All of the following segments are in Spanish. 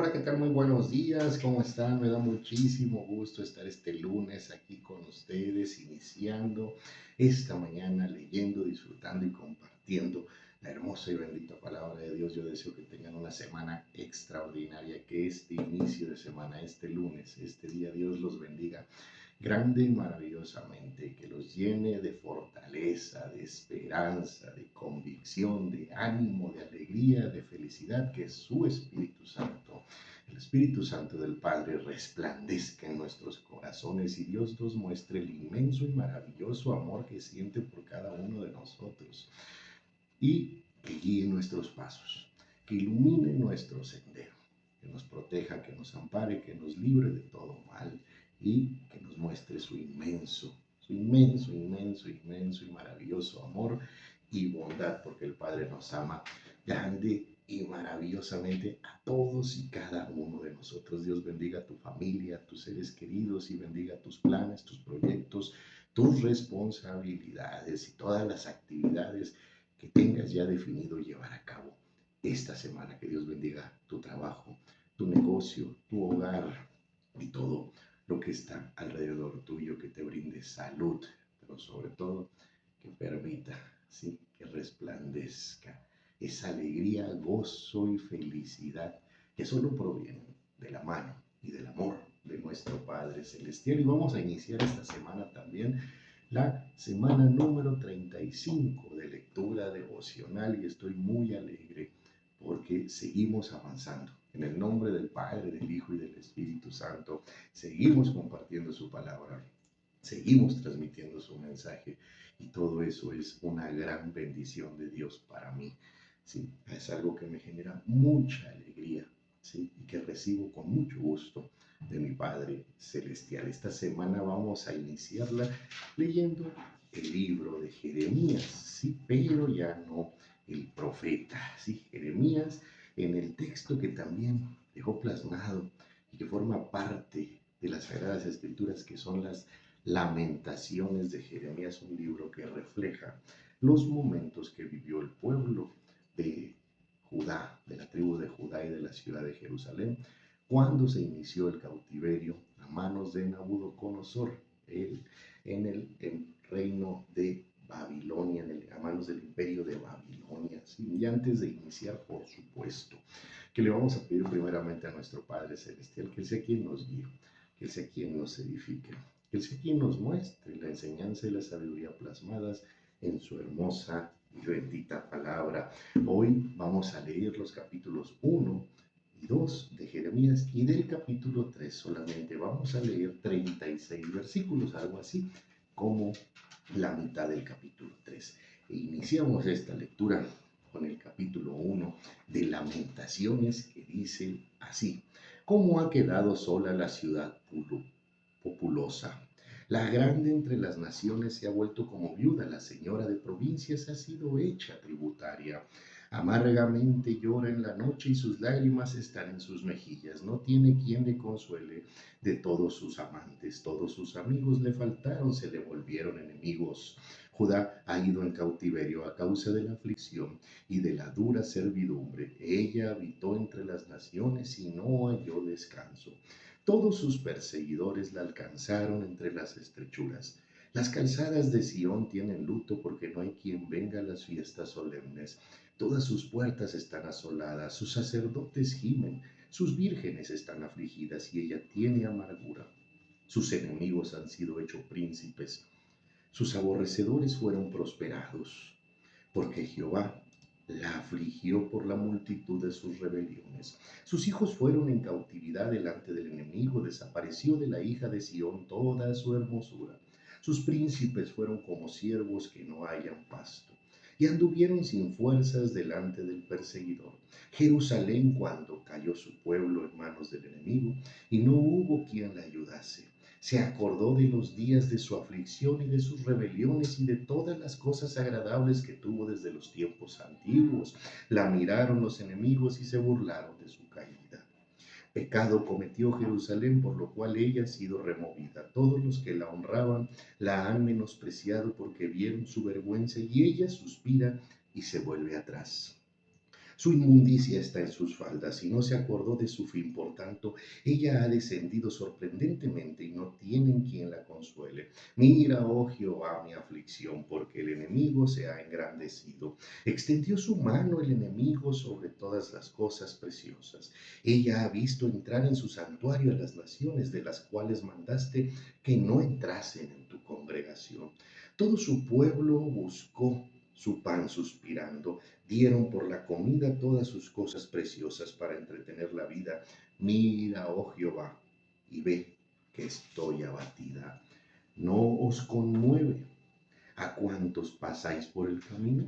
Hola, ¿qué tal? Muy buenos días, ¿cómo están? Me da muchísimo gusto estar este lunes aquí con ustedes, iniciando esta mañana leyendo, disfrutando y compartiendo la hermosa y bendita palabra de Dios. Yo deseo que tengan una semana extraordinaria, que este inicio de semana, este lunes, este día, Dios los bendiga grande y maravillosamente, que los llene de fortaleza, de esperanza, de convicción, de ánimo, de alegría, de felicidad, que su Espíritu Santo, el Espíritu Santo del Padre, resplandezca en nuestros corazones y Dios nos muestre el inmenso y maravilloso amor que siente por cada uno de nosotros y que guíe nuestros pasos, que ilumine nuestro sendero, que nos proteja, que nos ampare, que nos libre de todo mal y que nos muestre su inmenso y maravilloso amor y bondad, porque el Padre nos ama grande y maravillosamente a todos y cada uno de nosotros. Dios bendiga a tu familia, a tus seres queridos y bendiga tus planes, tus proyectos, tus responsabilidades y todas las actividades que tengas ya definido llevar a cabo esta semana. Que Dios bendiga tu trabajo, tu negocio, tu hogar y todo lo que está alrededor tuyo, que te brinde salud, pero sobre todo que permita, sí, que resplandezca esa alegría, gozo y felicidad que solo provienen de la mano y del amor de nuestro Padre Celestial. Y vamos a iniciar esta semana también la semana número 35 de lectura devocional y estoy muy alegre porque seguimos avanzando. En el nombre del Padre, del Hijo y del Espíritu Santo, seguimos compartiendo su palabra, seguimos transmitiendo su mensaje y todo eso es una gran bendición de Dios para mí. Sí, es algo que me genera mucha alegría, sí, y que recibo con mucho gusto de mi Padre Celestial. Esta semana vamos a iniciarla leyendo el libro de Jeremías, sí, pero ya no el profeta, sí, Jeremías, en el texto que también dejó plasmado y que forma parte de las Sagradas Escrituras, que son las Lamentaciones de Jeremías, un libro que refleja los momentos que vivió el pueblo de Judá, de la tribu de Judá y de la ciudad de Jerusalén, cuando se inició el cautiverio a manos de Nabucodonosor, en el reino de Babilonia, a manos del imperio de Babilonia. ¿Sí? Y antes de iniciar, por supuesto, que le vamos a pedir primeramente a nuestro Padre Celestial que Él sea quien nos guíe, que Él sea quien nos edifique, que Él sea quien nos muestre la enseñanza y la sabiduría plasmadas en su hermosa y bendita palabra. Hoy vamos a leer los capítulos 1 y 2 de Jeremías y del capítulo 3 solamente vamos a leer 36 versículos, algo así como la mitad del capítulo 3. E iniciamos esta lectura con el capítulo 1 de Lamentaciones, que dice así: ¿Cómo ha quedado sola la ciudad populosa? La grande entre las naciones se ha vuelto como viuda, la señora de provincias ha sido hecha tributaria. Amargamente llora en la noche y sus lágrimas están en sus mejillas. No tiene quien le consuele de todos sus amantes. Todos sus amigos le faltaron, se le volvieron enemigos. Judá ha ido en cautiverio a causa de la aflicción y de la dura servidumbre. Ella habitó entre las naciones y no halló descanso. Todos sus perseguidores la alcanzaron entre las estrechuras. Las calzadas de Sión tienen luto porque no hay quien venga a las fiestas solemnes. Todas sus puertas están asoladas, sus sacerdotes gimen, sus vírgenes están afligidas y ella tiene amargura. Sus enemigos han sido hechos príncipes, sus aborrecedores fueron prosperados, porque Jehová la afligió por la multitud de sus rebeliones. Sus hijos fueron en cautividad delante del enemigo, desapareció de la hija de Sión toda su hermosura. Sus príncipes fueron como siervos que no hallan pasto, y anduvieron sin fuerzas delante del perseguidor. Jerusalén, cuando cayó su pueblo en manos del enemigo, y no hubo quien la ayudase, se acordó de los días de su aflicción y de sus rebeliones y de todas las cosas agradables que tuvo desde los tiempos antiguos. La miraron los enemigos y se burlaron de su caída. Pecado cometió Jerusalén, por lo cual ella ha sido removida. Todos los que la honraban la han menospreciado porque vieron su vergüenza y ella suspira y se vuelve atrás. Su inmundicia está en sus faldas y no se acordó de su fin. Por tanto, ella ha descendido sorprendentemente y no tienen quien la consuele. Mira, oh Jehová, mi aflicción, porque el enemigo se ha engrandecido. Extendió su mano el enemigo sobre todas las cosas preciosas. Ella ha visto entrar en su santuario a las naciones de las cuales mandaste que no entrasen en tu congregación. Todo su pueblo buscó su pan suspirando, dieron por la comida todas sus cosas preciosas para entretener la vida. Mira, oh Jehová, y ve que estoy abatida. ¿No os conmueve a cuantos pasáis por el camino?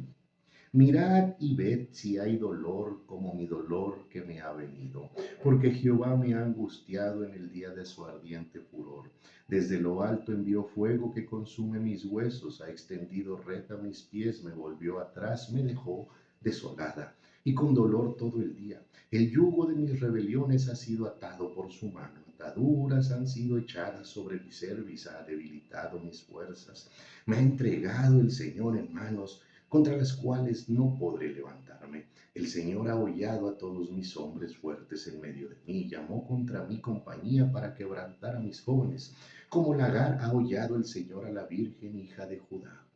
Mirad y ved si hay dolor como mi dolor que me ha venido, porque Jehová me ha angustiado en el día de su ardiente furor. Desde lo alto envió fuego que consume mis huesos, ha extendido red a mis pies, me volvió atrás, me dejó desolada y con dolor todo el día. El yugo de mis rebeliones ha sido atado por su mano, ataduras han sido echadas sobre mi cerviz, ha debilitado mis fuerzas. Me ha entregado el Señor en manos contra las cuales no podré levantarme. El Señor ha hollado a todos mis hombres fuertes en medio de mí, llamó contra mí compañía para quebrantar a mis jóvenes. Como lagar ha hollado el Señor a la Virgen hija de Judá.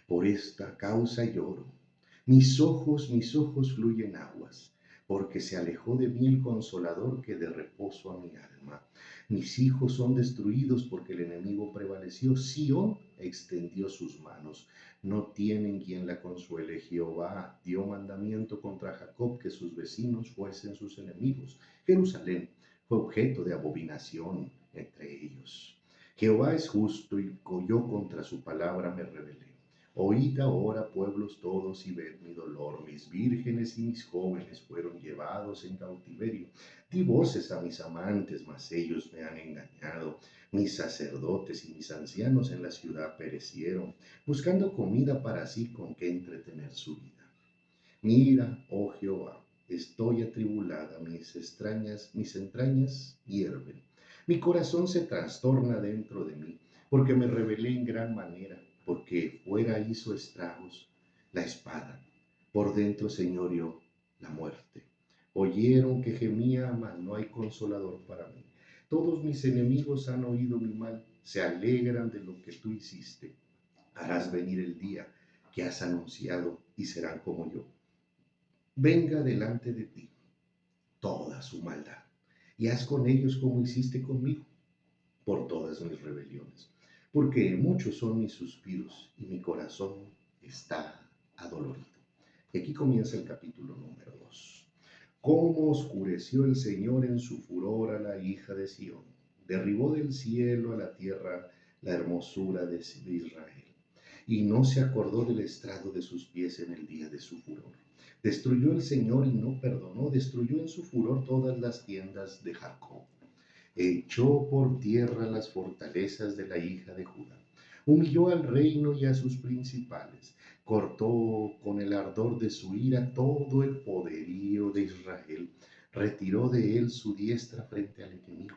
Por esta causa lloro. Mis ojos fluyen aguas, porque se alejó de mí el consolador que de reposo a mi alma. Mis hijos son destruidos porque el enemigo prevaleció. Sión extendió sus manos. No tienen quien la consuele. Jehová dio mandamiento contra Jacob que sus vecinos fuesen sus enemigos. Jerusalén fue objeto de abominación entre ellos. Jehová es justo y yo contra su palabra me rebelé. Oíd ahora, pueblos todos, y ved mi dolor. Mis vírgenes y mis jóvenes fueron llevados en cautiverio. Di voces a mis amantes, mas ellos me han engañado. Mis sacerdotes y mis ancianos en la ciudad perecieron, buscando comida para sí con que entretener su vida. Mira, oh Jehová, estoy atribulada, mis entrañas hierven. Mi corazón se trastorna dentro de mí, porque me rebelé en gran manera, porque fuera hizo estragos la espada. Por dentro señoreó la muerte. Oyeron que gemía, mas no hay consolador para mí. Todos mis enemigos han oído mi mal, se alegran de lo que tú hiciste. Harás venir el día que has anunciado y serán como yo. Venga delante de ti toda su maldad, y haz con ellos como hiciste conmigo, por todas mis rebeliones, porque muchos son mis suspiros y mi corazón está adolorido. Y aquí comienza el capítulo número 2. Cómo oscureció el Señor en su furor a la hija de Sión, derribó del cielo a la tierra la hermosura de Israel, y no se acordó del estrado de sus pies en el día de su furor. Destruyó el Señor y no perdonó, destruyó en su furor todas las tiendas de Jacob. Echó por tierra las fortalezas de la hija de Judá. Humilló al reino y a sus principales. Cortó con el ardor de su ira todo el poderío de Israel. Retiró de él su diestra frente al enemigo.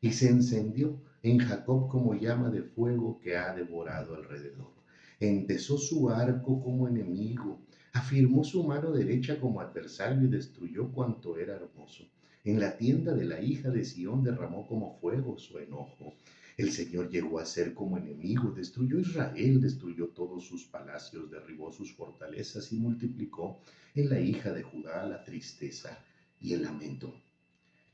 Y se encendió en Jacob como llama de fuego que ha devorado alrededor. Entesó su arco como enemigo. Afirmó su mano derecha como adversario y destruyó cuanto era hermoso. En la tienda de la hija de Sión derramó como fuego su enojo. El Señor llegó a ser como enemigo, destruyó Israel, destruyó todos sus palacios, derribó sus fortalezas y multiplicó en la hija de Judá la tristeza y el lamento.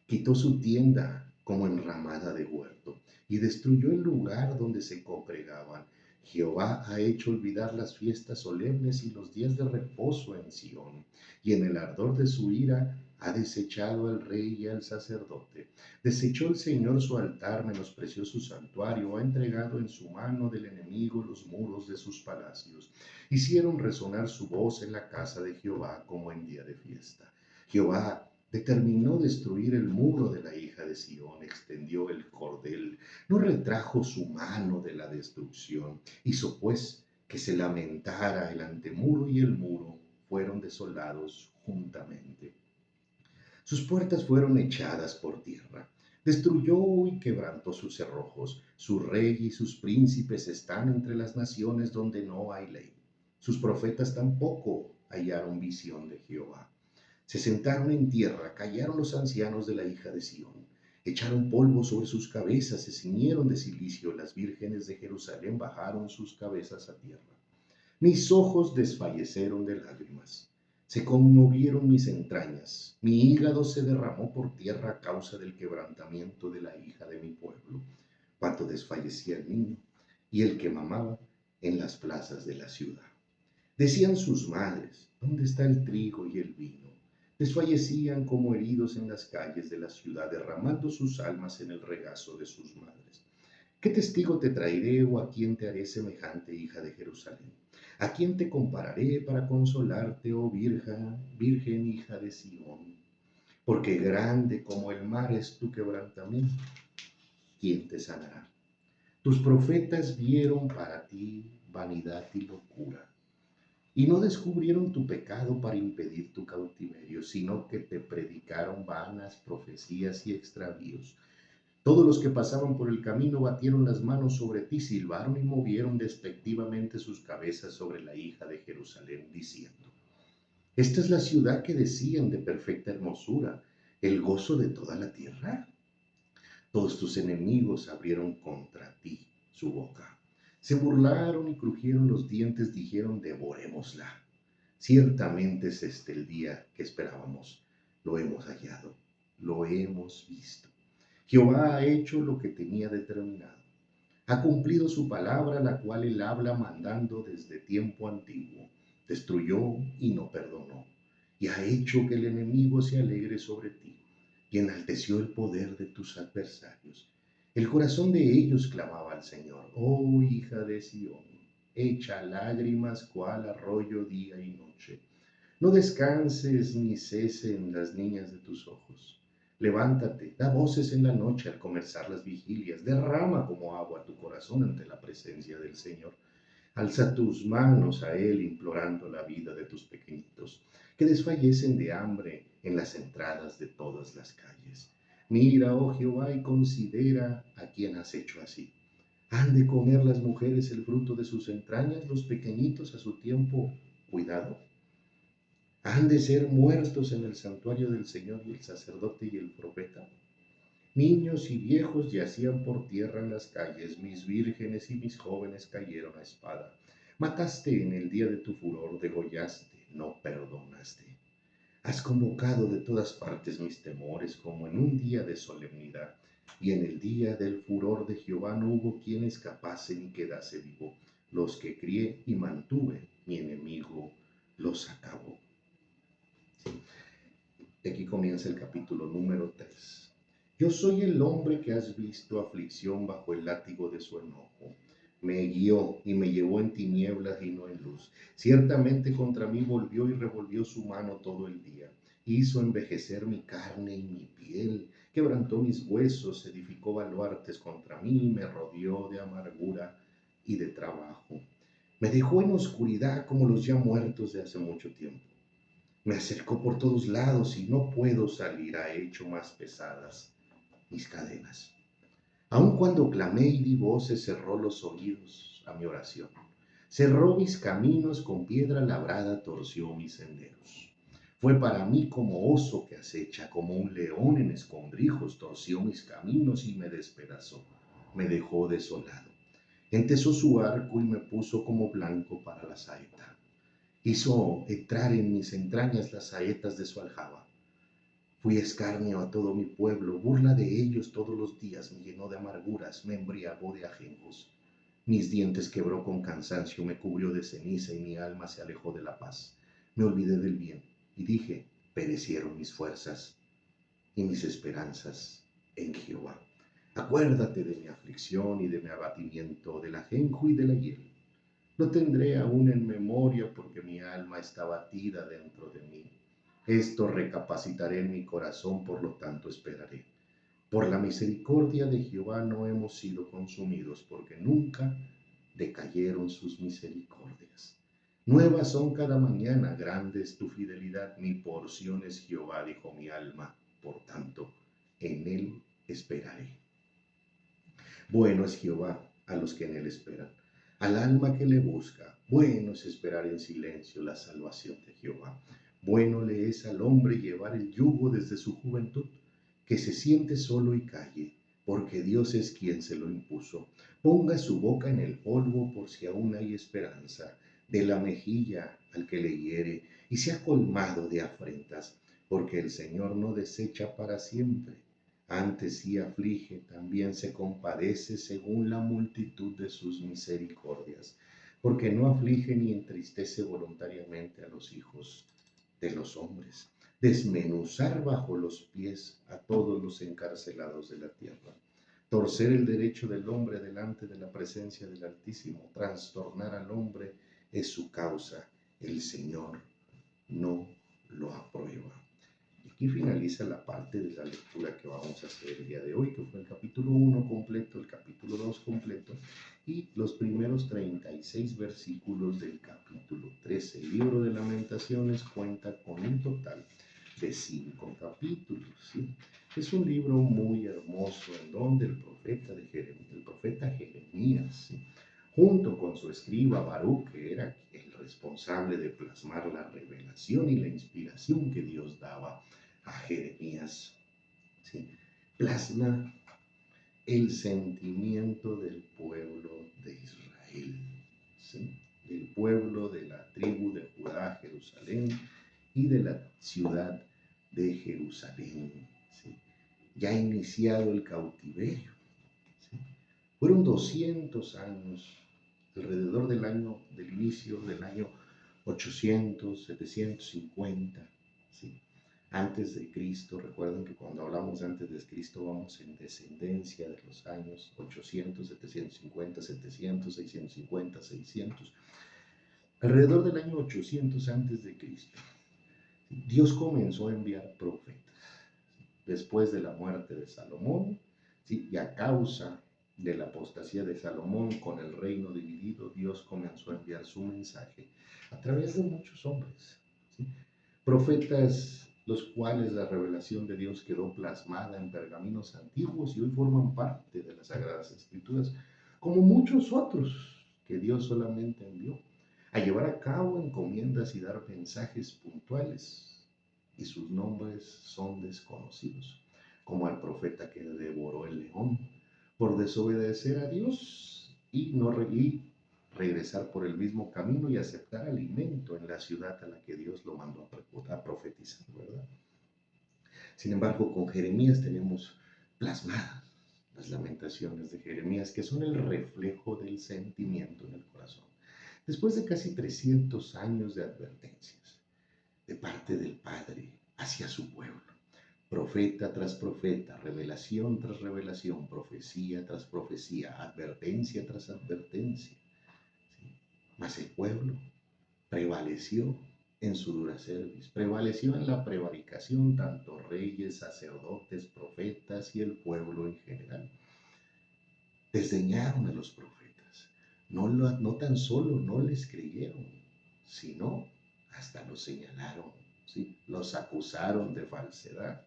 Quitó su tienda como enramada de huerto y destruyó el lugar donde se congregaban. Jehová ha hecho olvidar las fiestas solemnes y los días de reposo en Sión, y en el ardor de su ira ha desechado al rey y al sacerdote. Desechó el Señor su altar, menospreció su santuario, ha entregado en su mano del enemigo los muros de sus palacios. Hicieron resonar su voz en la casa de Jehová como en día de fiesta. Jehová determinó destruir el muro de la hija de Sión, extendió el cordel, no retrajo su mano de la destrucción, hizo pues que se lamentara el antemuro y el muro fueron desolados juntamente. Sus puertas fueron echadas por tierra, destruyó y quebrantó sus cerrojos, su rey y sus príncipes están entre las naciones donde no hay ley. Sus profetas tampoco hallaron visión de Jehová. Se sentaron en tierra, callaron los ancianos de la hija de Sión. Echaron polvo sobre sus cabezas, se ciñeron de cilicio. Las vírgenes de Jerusalén bajaron sus cabezas a tierra. Mis ojos desfallecieron de lágrimas. Se conmovieron mis entrañas. Mi hígado se derramó por tierra a causa del quebrantamiento de la hija de mi pueblo. Cuanto desfallecía el niño y el que mamaba en las plazas de la ciudad. Decían sus madres, ¿dónde está el trigo y el vino? Desfallecían como heridos en las calles de la ciudad, derramando sus almas en el regazo de sus madres. ¿Qué testigo te traeré o a quién te haré semejante, hija de Jerusalén? ¿A quién te compararé para consolarte, oh virgen hija de Sión? Porque grande como el mar es tu quebrantamiento. ¿Quién te sanará? Tus profetas vieron para ti vanidad y locura, y no descubrieron tu pecado para impedir tu cautiverio, sino que te predicaron vanas profecías y extravíos. Todos los que pasaban por el camino batieron las manos sobre ti, silbaron y movieron despectivamente sus cabezas sobre la hija de Jerusalén, diciendo: Esta es la ciudad que decían de perfecta hermosura, el gozo de toda la tierra. Todos tus enemigos abrieron contra ti su boca. Se burlaron y crujieron los dientes, dijeron: devorémosla. Ciertamente es este el día que esperábamos. Lo hemos hallado, lo hemos visto. Jehová ha hecho lo que tenía determinado. Ha cumplido su palabra, la cual él habla mandando desde tiempo antiguo. Destruyó y no perdonó. Y ha hecho que el enemigo se alegre sobre ti. Y enalteció el poder de tus adversarios. El corazón de ellos clamaba al Señor: oh hija de Sión, echa lágrimas cual arroyo día y noche. No descanses ni cesen las niñas de tus ojos. Levántate, da voces en la noche al comenzar las vigilias, derrama como agua tu corazón ante la presencia del Señor. Alza tus manos a Él implorando la vida de tus pequeñitos, que desfallecen de hambre en las entradas de todas las calles. Mira, oh Jehová, y considera a quien has hecho así. ¿Han de comer las mujeres el fruto de sus entrañas, los pequeñitos a su tiempo cuidado? ¿Han de ser muertos en el santuario del Señor y el sacerdote y el profeta? Niños y viejos yacían por tierra en las calles, mis vírgenes y mis jóvenes cayeron a espada. Mataste en el día de tu furor, degollaste, no perdonaste. Has convocado de todas partes mis temores como en un día de solemnidad, y en el día del furor de Jehová no hubo quien escapase ni quedase vivo. Los que crié y mantuve, mi enemigo los acabó. Y aquí comienza el capítulo número 3. Yo soy el hombre que has visto aflicción bajo el látigo de su enojo. Me guió y me llevó en tinieblas y no en luz. Ciertamente contra mí volvió y revolvió su mano todo el día. Hizo envejecer mi carne y mi piel. Quebrantó mis huesos, edificó baluartes contra mí, me rodeó de amargura y de trabajo. Me dejó en oscuridad como los ya muertos de hace mucho tiempo. Me acercó por todos lados y no puedo salir, ha hecho más pesadas mis cadenas. Aun cuando clamé y di voces, cerró los oídos a mi oración. Cerró mis caminos con piedra labrada, torció mis senderos. Fue para mí como oso que acecha, como un león en escondrijos, torció mis caminos y me despedazó, me dejó desolado. Entesó su arco y me puso como blanco para la saeta. Hizo entrar en mis entrañas las saetas de su aljaba. Fui escarnio a todo mi pueblo, burla de ellos todos los días, me llenó de amarguras, me embriagó de ajenjos. Mis dientes quebró con cansancio, me cubrió de ceniza y mi alma se alejó de la paz. Me olvidé del bien y dije: perecieron mis fuerzas y mis esperanzas en Jehová. Acuérdate de mi aflicción y de mi abatimiento, del ajenjo y de la hiel. Lo tendré aún en memoria porque mi alma está batida dentro de mí. Esto recapacitaré en mi corazón, por lo tanto esperaré. Por la misericordia de Jehová no hemos sido consumidos, porque nunca decayeron sus misericordias. Nuevas son cada mañana, grande es tu fidelidad. Mi porción es Jehová, dijo mi alma, por tanto, en él esperaré. Bueno es Jehová a los que en él esperan, al alma que le busca. Bueno es esperar en silencio la salvación de Jehová. Bueno le es al hombre llevar el yugo desde su juventud, que se siente solo y calle, porque Dios es quien se lo impuso. Ponga su boca en el polvo por si aún hay esperanza, de la mejilla al que le hiere, y se ha colmado de afrentas, porque el Señor no desecha para siempre. Antes sí aflige, también se compadece según la multitud de sus misericordias, porque no aflige ni entristece voluntariamente a los hijos de los hombres, desmenuzar bajo los pies a todos los encarcelados de la tierra, torcer el derecho del hombre delante de la presencia del Altísimo, trastornar al hombre es su causa, el Señor no lo aprueba. Y aquí finaliza la parte de la lectura que vamos a hacer el día de hoy, que fue el capítulo 1 completo, el capítulo 2 completo y los primeros 36 versículos del capítulo 13. El libro de Lamentaciones cuenta con un total de 5 capítulos. ¿Sí? Es un libro muy hermoso en donde el profeta Jeremías, ¿sí?, junto con su escriba Baruch, que era el responsable de plasmar la revelación y la inspiración que Dios daba a Jeremías, ¿sí?, plasma el sentimiento del pueblo de Israel, ¿sí?, del pueblo de la tribu de Judá, Jerusalén, y de la ciudad de Jerusalén, ¿sí?, ya iniciado el cautiverio, ¿sí? Fueron 200 años, alrededor del inicio del año 800, 750, ¿sí?, antes de Cristo. Recuerden que cuando hablamos de antes de Cristo vamos en descendencia de los años 800, 750, 700, 650, 600. Alrededor del año 800 antes de Cristo, Dios comenzó a enviar profetas. Después de la muerte de Salomón, ¿sí?, y a causa de la apostasía de Salomón con el reino dividido, Dios comenzó a enviar su mensaje a través de muchos hombres, ¿sí?, profetas, los cuales la revelación de Dios quedó plasmada en pergaminos antiguos y hoy forman parte de las Sagradas Escrituras, como muchos otros que Dios solamente envió a llevar a cabo encomiendas y dar mensajes puntuales, y sus nombres son desconocidos, como al profeta que devoró el león por desobedecer a Dios y no regresar por el mismo camino y aceptar alimento en la ciudad a la que Dios lo mandó a profetizar, ¿verdad? Sin embargo, con Jeremías tenemos plasmadas las lamentaciones de Jeremías, que son el reflejo del sentimiento en el corazón. Después de casi 300 años de advertencias de parte del Padre hacia su pueblo, profeta tras profeta, revelación tras revelación, profecía tras profecía, advertencia tras advertencia, ¿sí?, mas el pueblo prevaleció en su dura cerviz, prevaleció en la prevaricación, tanto reyes, sacerdotes, profetas y el pueblo en general. Desdeñaron a los profetas, no tan solo no les creyeron, sino hasta los señalaron, ¿sí?, los acusaron de falsedad.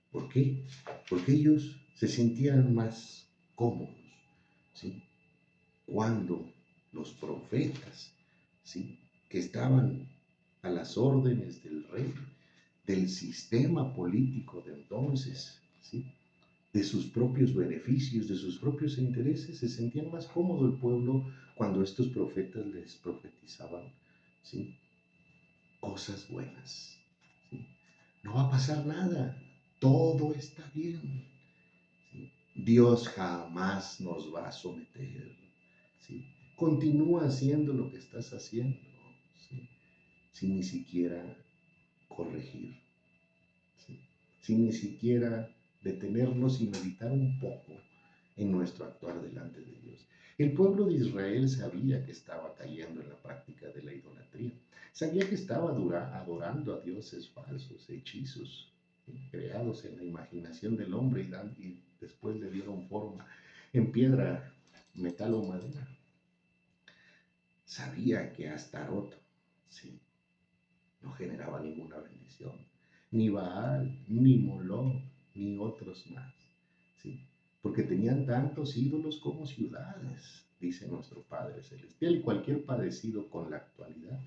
¿Por qué? Porque ellos se sentían más cómodos, ¿sí?, cuando los profetas, ¿sí?, que estaban a las órdenes del rey, del sistema político de entonces, ¿sí?, de sus propios beneficios, de sus propios intereses, se sentían más cómodo el pueblo cuando estos profetas les profetizaban, ¿sí?, cosas buenas, ¿sí? No va a pasar nada, todo está bien, ¿sí? Dios jamás nos va a someter, ¿sí? Continúa haciendo lo que estás haciendo, ¿sí?, sin ni siquiera corregir, ¿sí?, sin ni siquiera detenernos y meditar un poco en nuestro actuar delante de Dios. El pueblo de Israel sabía que estaba cayendo en la práctica de la idolatría, sabía que estaba adorando a dioses falsos, hechizos, ¿sí?, creados en la imaginación del hombre y después le dieron forma en piedra, metal o madera. Sabía que Astarot, sí, no generaba ninguna bendición, ni Baal, ni Moloch, ni otros más, ¿sí?, porque tenían tantos ídolos como ciudades, dice nuestro Padre Celestial, y cualquier parecido con la actualidad,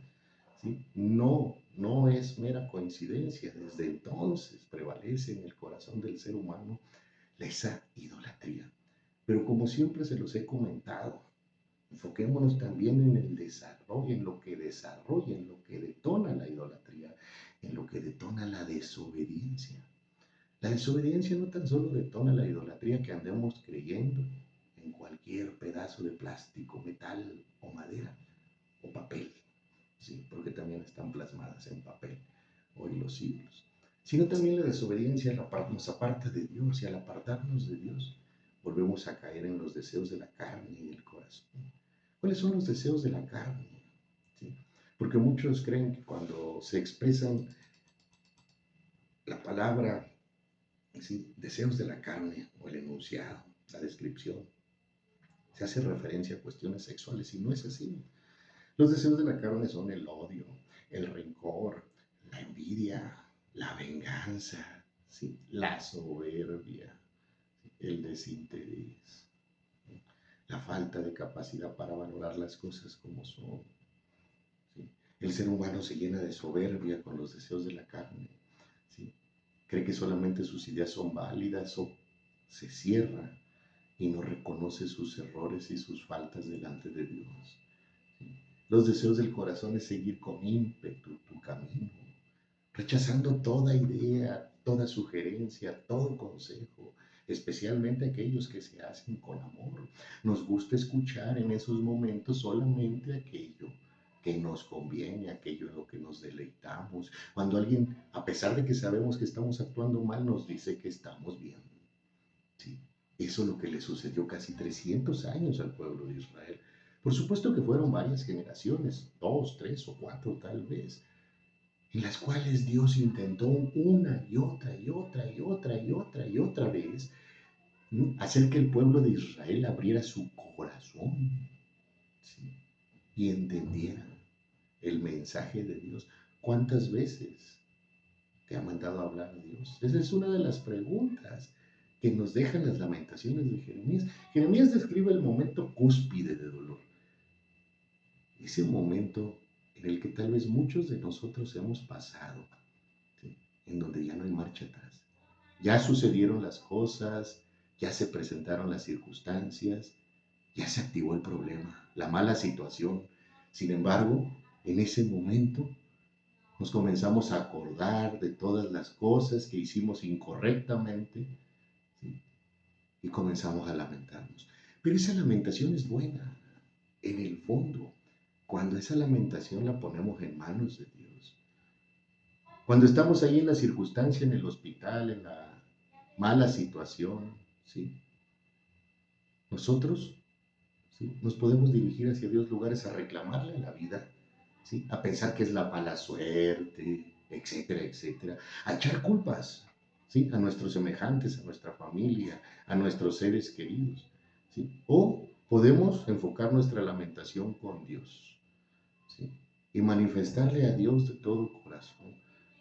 ¿sí?, no no es mera coincidencia. Desde entonces prevalece en el corazón del ser humano esa idolatría. Pero como siempre se los he comentado, enfoquémonos también en el desarrollo, en lo que desarrolla, en lo que detona la idolatría, en lo que detona la desobediencia. La desobediencia no tan solo detona la idolatría que andemos creyendo en cualquier pedazo de plástico, metal o madera o papel, sí, porque también están plasmadas en papel hoy los ídolos, sino también la desobediencia nos aparta de Dios, y al apartarnos de Dios volvemos a caer en los deseos de la carne y del corazón. ¿Cuáles son los deseos de la carne? ¿Sí? Porque muchos creen que cuando se expresan la palabra, ¿sí?, deseos de la carne, o el enunciado, la descripción, se hace referencia a cuestiones sexuales, y no es así. Los deseos de la carne son el odio, el rencor, la envidia, la venganza, ¿sí?, la soberbia, el desinterés, la falta de capacidad para valorar las cosas como son. ¿Sí? El ser humano se llena de soberbia con los deseos de la carne. ¿Sí? Cree que solamente sus ideas son válidas, o se cierra y no reconoce sus errores y sus faltas delante de Dios. ¿Sí? Los deseos del corazón es seguir con ímpetu tu camino, rechazando toda idea, toda sugerencia, todo consejo, especialmente aquellos que se hacen con amor. Nos gusta escuchar en esos momentos solamente aquello que nos conviene, aquello en lo que nos deleitamos. Cuando alguien, a pesar de que sabemos que estamos actuando mal, nos dice que estamos bien. ¿Sí? Eso es lo que le sucedió casi 300 años al pueblo de Israel. Por supuesto que fueron varias generaciones, 2, 3 o 4 tal vez, en las cuales Dios intentó una y otra y otra y otra y otra y otra vez, ¿no?, hacer que el pueblo de Israel abriera su corazón, ¿sí?, y entendiera el mensaje de Dios. ¿Cuántas veces te ha mandado a hablar a Dios? Esa es una de las preguntas que nos dejan las lamentaciones de Jeremías. Jeremías describe el momento cúspide de dolor, ese momento en el que tal vez muchos de nosotros hemos pasado, ¿sí?, en donde ya no hay marcha atrás. Ya sucedieron las cosas, ya se presentaron las circunstancias, ya se activó el problema, la mala situación. Sin embargo, en ese momento nos comenzamos a acordar de todas las cosas que hicimos incorrectamente, ¿sí?, y comenzamos a lamentarnos. Pero esa lamentación es buena, en el fondo, cuando esa lamentación la ponemos en manos de Dios. Cuando estamos ahí en la circunstancia, en el hospital, en la mala situación, ¿sí?, nosotros, ¿sí?, nos podemos dirigir hacia Dios, lugares a reclamarle la vida, ¿sí?, a pensar que es la mala suerte, etcétera, etcétera, a echar culpas, ¿sí?, a nuestros semejantes, a nuestra familia, a nuestros seres queridos, ¿sí? O podemos enfocar nuestra lamentación con Dios, ¿sí?, y manifestarle a Dios de todo corazón,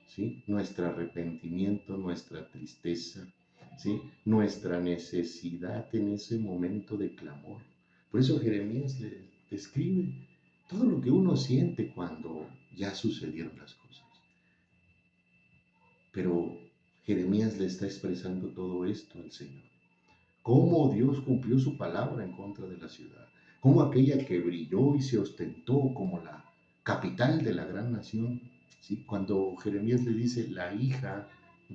¿sí?, nuestro arrepentimiento, nuestra tristeza, ¿sí?, nuestra necesidad en ese momento de clamor. Por eso Jeremías le describe todo lo que uno siente cuando ya sucedieron las cosas. Pero Jeremías le está expresando todo esto al Señor. Cómo Dios cumplió su palabra en contra de la ciudad. Cómo aquella que brilló y se ostentó como la capital de la gran nación, ¿sí?, cuando Jeremías le dice la hija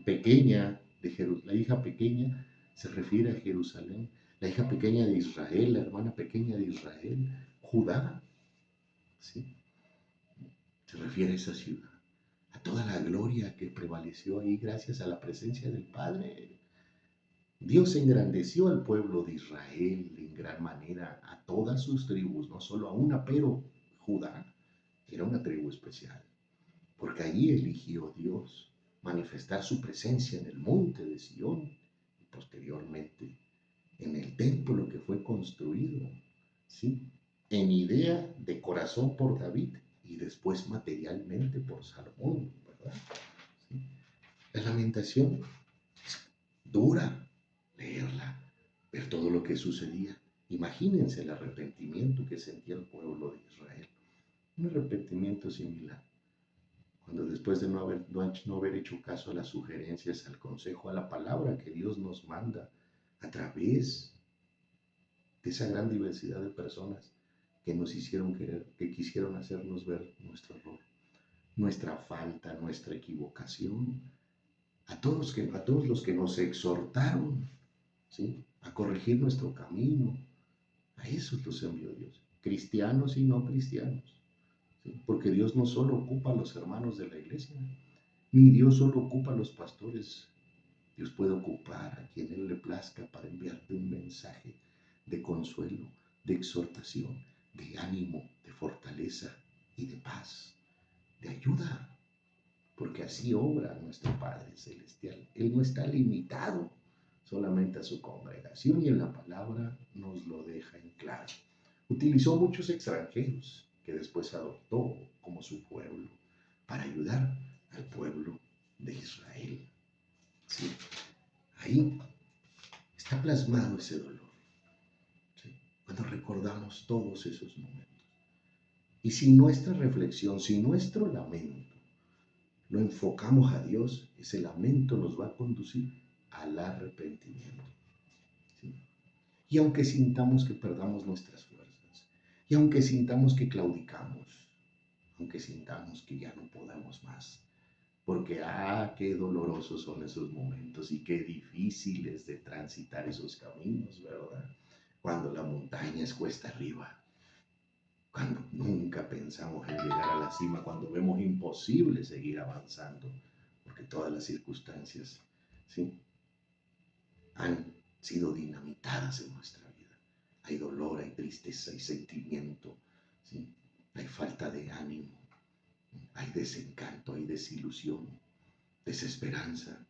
pequeña de Jerusalén, la hija pequeña se refiere a Jerusalén, la hija pequeña de Israel, la hermana pequeña de Israel, Judá, ¿sí?, se refiere a esa ciudad, a toda la gloria que prevaleció ahí gracias a la presencia del Padre. Dios engrandeció al pueblo de Israel en gran manera, a todas sus tribus, no solo a una, pero Judá era una tribu especial, porque allí eligió Dios manifestar su presencia en el monte de Sión y posteriormente en el templo que fue construido, ¿sí?, en idea de corazón por David y después materialmente por Salomón, ¿verdad? ¿Sí? La lamentación es dura leerla, ver todo lo que sucedía. Imagínense el arrepentimiento que sentía el pueblo de Israel, un arrepentimiento similar cuando después de no haber hecho caso a las sugerencias, al consejo, a la palabra que Dios nos manda a través de esa gran diversidad de personas que nos hicieron querer, que quisieron hacernos ver nuestro error, nuestra falta, nuestra equivocación, a todos los que nos exhortaron, ¿sí?, a corregir nuestro camino, a esos los envió Dios, cristianos y no cristianos, ¿sí? Porque Dios no solo ocupa a los hermanos de la iglesia, ni Dios solo ocupa a los pastores. Dios puede ocupar a quien Él le plazca para enviarte un mensaje de consuelo, de exhortación, de ánimo, de fortaleza y de paz, de ayuda, porque así obra nuestro Padre Celestial. Él no está limitado solamente a su congregación y en la palabra nos lo deja en claro. Utilizó muchos extranjeros que después adoptó como su pueblo para ayudar al pueblo de Israel. Sí, ahí está plasmado ese dolor, ¿sí?, cuando recordamos todos esos momentos. Y si nuestra reflexión, si nuestro lamento lo enfocamos a Dios, ese lamento nos va a conducir al arrepentimiento, ¿sí? Y aunque sintamos que perdamos nuestras fuerzas, y aunque sintamos que claudicamos, aunque sintamos que ya no podemos más, porque qué dolorosos son esos momentos y qué difíciles de transitar esos caminos, ¿verdad? Cuando la montaña es cuesta arriba, cuando nunca pensamos en llegar a la cima, cuando vemos imposible seguir avanzando, porque todas las circunstancias, ¿sí?, han sido dinamitadas en nuestra vida. Hay dolor, hay tristeza, hay sentimiento, ¿sí?, hay falta de ánimo, hay desencanto, hay desilusión, desesperanza.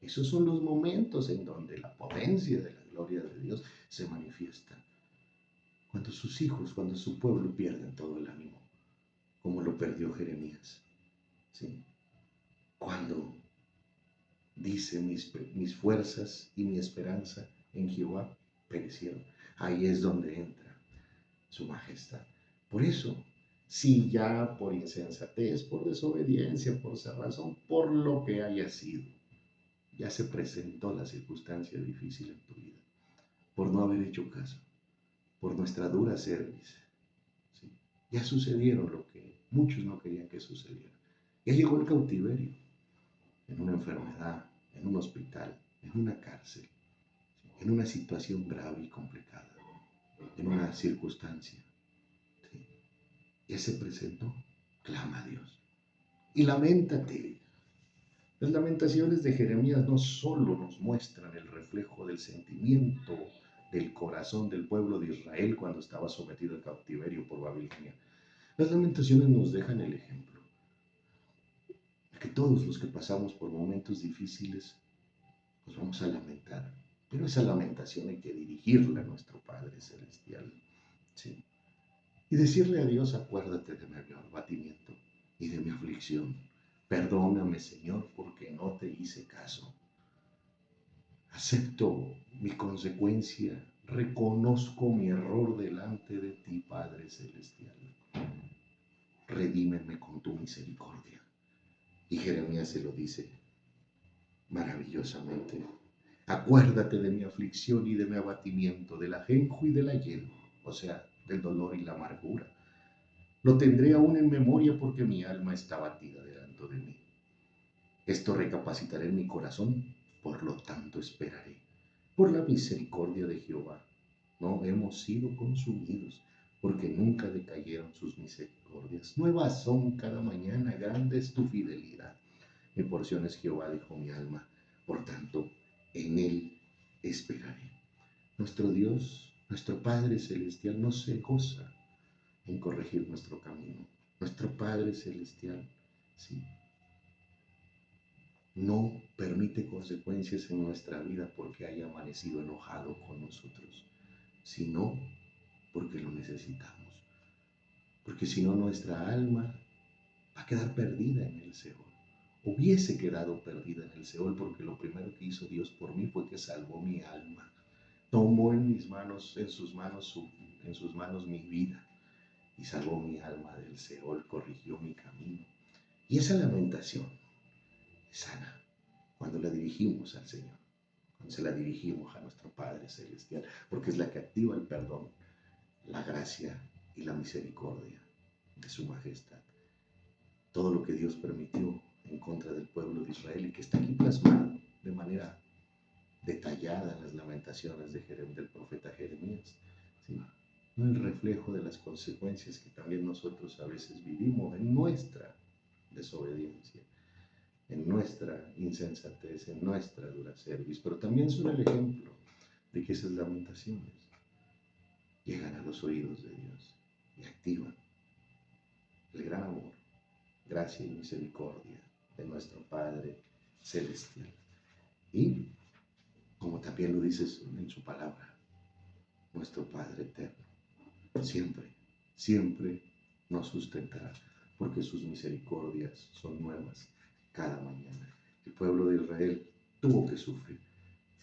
Esos son los momentos en donde la potencia de la gloria de Dios se manifiesta. Cuando sus hijos, cuando su pueblo pierden todo el ánimo, como lo perdió Jeremías, ¿sí? Cuando dice mis fuerzas y mi esperanza en Jehová perecieron. Ahí es donde entra su majestad. Por eso, si ya por insensatez, por desobediencia, por cerrazón, por lo que haya sido, ya se presentó la circunstancia difícil en tu vida, por no haber hecho caso, por nuestra dura cerviz, ¿sí?, ya sucedieron lo que muchos no querían que sucediera. Ya llegó el cautiverio, en una enfermedad, en un hospital, en una cárcel, en una situación grave y complicada, en una circunstancia, ¿sí?, ya se presentó. Clama a Dios y lamentate. Las lamentaciones de Jeremías no solo nos muestran el reflejo del sentimiento del corazón del pueblo de Israel cuando estaba sometido al cautiverio por Babilonia. Las lamentaciones nos dejan el ejemplo de que todos los que pasamos por momentos difíciles nos vamos a lamentar, pero esa lamentación hay que dirigirla a nuestro Padre Celestial, ¿sí?, y decirle a Dios: acuérdate de mi abatimiento y de mi aflicción. Perdóname, Señor, porque no te hice caso. Acepto mi consecuencia, reconozco mi error delante de ti, Padre Celestial. Redímeme con tu misericordia. Y Jeremías se lo dice maravillosamente. Acuérdate de mi aflicción y de mi abatimiento, del ajenjo y del ayeno, o sea, del dolor y la amargura. Lo tendré aún en memoria porque mi alma está abatida delante de mí. Esto recapacitaré en mi corazón, por lo tanto esperaré. Por la misericordia de Jehová no hemos sido consumidos, porque nunca decayeron sus misericordias. Nuevas son cada mañana, grande es tu fidelidad. Mi porción es Jehová, dijo mi alma, por tanto, en él esperaré. Nuestro Dios, nuestro Padre Celestial, no se goza en corregir nuestro camino. Nuestro Padre Celestial, sí, no permite consecuencias en nuestra vida porque haya amanecido enojado con nosotros, sino porque lo necesitamos. Porque si no, nuestra alma va a quedar perdida en el Seol. Hubiese quedado perdida en el Seol porque lo primero que hizo Dios por mí fue que salvó mi alma. Tomó en sus manos mi vida y salvó mi alma del Seol, corrigió mi camino. Y esa lamentación es sana cuando la dirigimos al Señor, cuando se la dirigimos a nuestro Padre Celestial, porque es la que activa el perdón, la gracia y la misericordia de su majestad. Todo lo que Dios permitió en contra del pueblo de Israel y que está aquí plasmado de manera detallada en las lamentaciones del profeta Jeremías, ¿sí? El reflejo de las consecuencias que también nosotros a veces vivimos en nuestra desobediencia, en nuestra insensatez, en nuestra dura cerviz, pero también son el ejemplo de que esas lamentaciones llegan a los oídos de Dios y activan el gran amor, gracia y misericordia de nuestro Padre Celestial. Y, como también lo dice en su palabra, nuestro Padre Eterno siempre, siempre nos sustentará, porque sus misericordias son nuevas cada mañana. El pueblo de Israel tuvo que sufrir,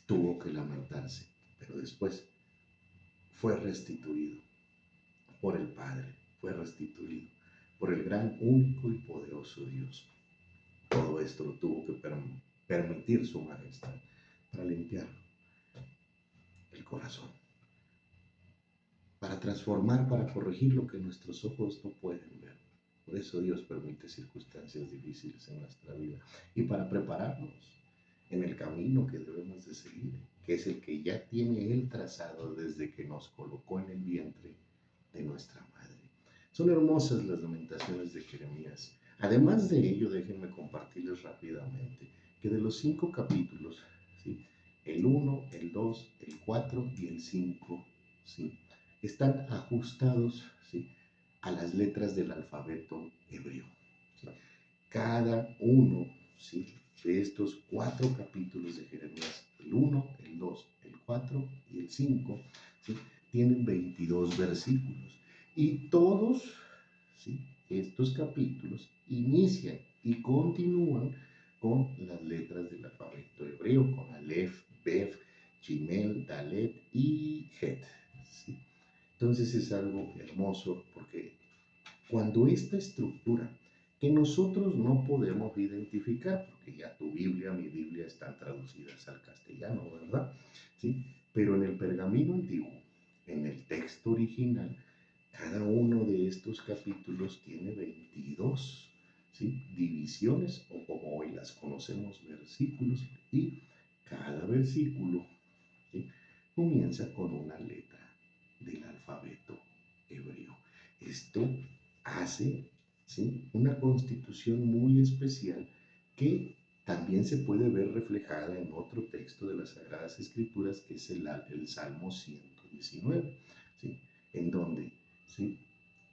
tuvo que lamentarse, pero después fue restituido por el Padre, fue restituido por el gran, único y poderoso Dios. Todo esto lo tuvo que permitir su majestad para limpiar el corazón, para transformar, para corregir lo que nuestros ojos no pueden ver. Por eso Dios permite circunstancias difíciles en nuestra vida y para prepararnos en el camino que debemos de seguir, que es el que ya tiene Él trazado desde que nos colocó en el vientre de nuestra madre. Son hermosas las lamentaciones de Jeremías. Además de ello, déjenme compartirles rápidamente que de los 5 capítulos, ¿sí? El 1, el 2, el 4 y el 5, ¿sí? Están ajustados, ¿sí? A las letras del alfabeto hebreo, ¿sí? Cada uno, ¿sí? De estos 4 capítulos de Jeremías, el 1, el 2, el 4 y el 5, ¿sí? Tienen 22 versículos. Y todos, ¿sí? Estos capítulos inician y continúan con las letras del alfabeto hebreo, con Aleph, Bef, Gimel, Dalet y Het, ¿sí? Entonces es algo hermoso porque cuando esta estructura que nosotros no podemos identificar, porque ya tu Biblia, mi Biblia están traducidas al castellano, ¿verdad? ¿Sí? Pero en el pergamino antiguo, en el texto original, cada uno de estos capítulos tiene 22, ¿sí? Divisiones, o como hoy las conocemos, versículos, y cada versículo, ¿sí? Comienza con una letra del alfabeto hebreo. Esto hace, ¿sí? Una constitución muy especial que también se puede ver reflejada en otro texto de las Sagradas Escrituras, que es el Salmo 119, ¿sí? En donde, ¿sí?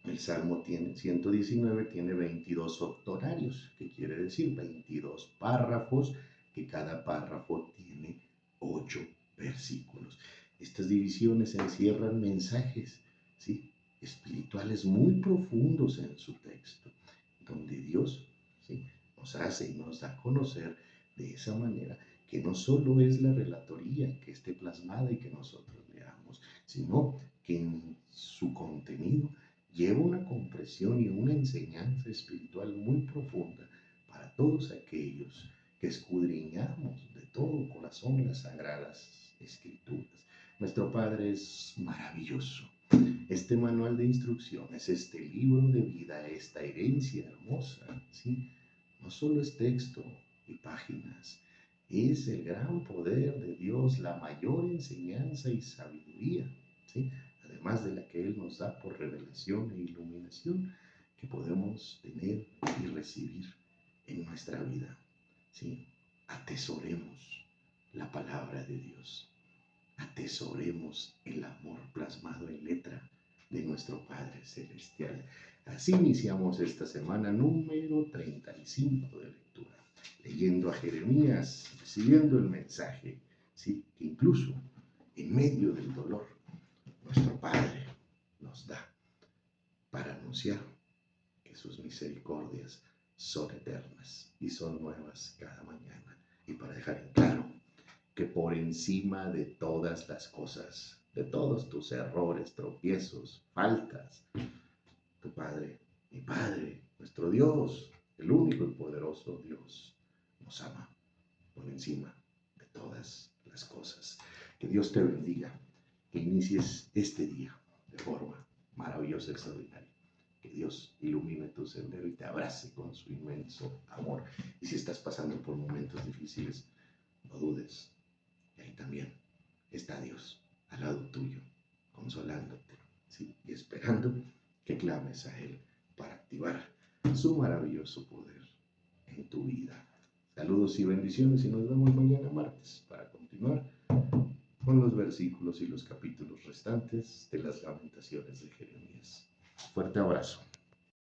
El Salmo 119 tiene 22 octonarios, que quiere decir 22 párrafos, que cada párrafo tiene 8 versículos. Estas divisiones encierran mensajes, ¿sí? Espirituales muy profundos en su texto, donde Dios, ¿sí? Nos hace y nos da a conocer de esa manera que no solo es la relatoría que esté plasmada y que nosotros leamos, sino que en su contenido lleva una comprensión y una enseñanza espiritual muy profunda para todos aquellos que escudriñamos de todo corazón las sagradas escrituras. Nuestro Padre es maravilloso. Este manual de instrucciones, este libro de vida, esta herencia hermosa, ¿sí? No solo es texto y páginas, es el gran poder de Dios, la mayor enseñanza y sabiduría, ¿sí? Además de la que Él nos da por revelación e iluminación que podemos tener y recibir en nuestra vida, ¿sí? Atesoremos la palabra de Dios, atesoremos el amor plasmado en letra de nuestro Padre Celestial. Así iniciamos esta semana número 35 de lectura, leyendo a Jeremías, recibiendo el mensaje, ¿sí? Que incluso en medio del dolor, nuestro Padre nos da para anunciar que sus misericordias son eternas y son nuevas cada mañana. Y para dejar en claro que por encima de todas las cosas, de todos tus errores, tropiezos, faltas, tu Padre, mi Padre, nuestro Dios, el único y poderoso Dios nos ama por encima de todas las cosas. Que Dios te bendiga, que inicies este día de forma maravillosa, extraordinaria. Que Dios ilumine tu sendero y te abrace con su inmenso amor. Y si estás pasando por momentos difíciles, no dudes, que ahí también está Dios al lado tuyo, consolándote, ¿sí? Y esperando que clames a Él para activar su maravilloso poder en tu vida. Saludos y bendiciones y nos vemos mañana martes para continuar con los versículos y los capítulos restantes de las Lamentaciones de Jeremías. Fuerte abrazo.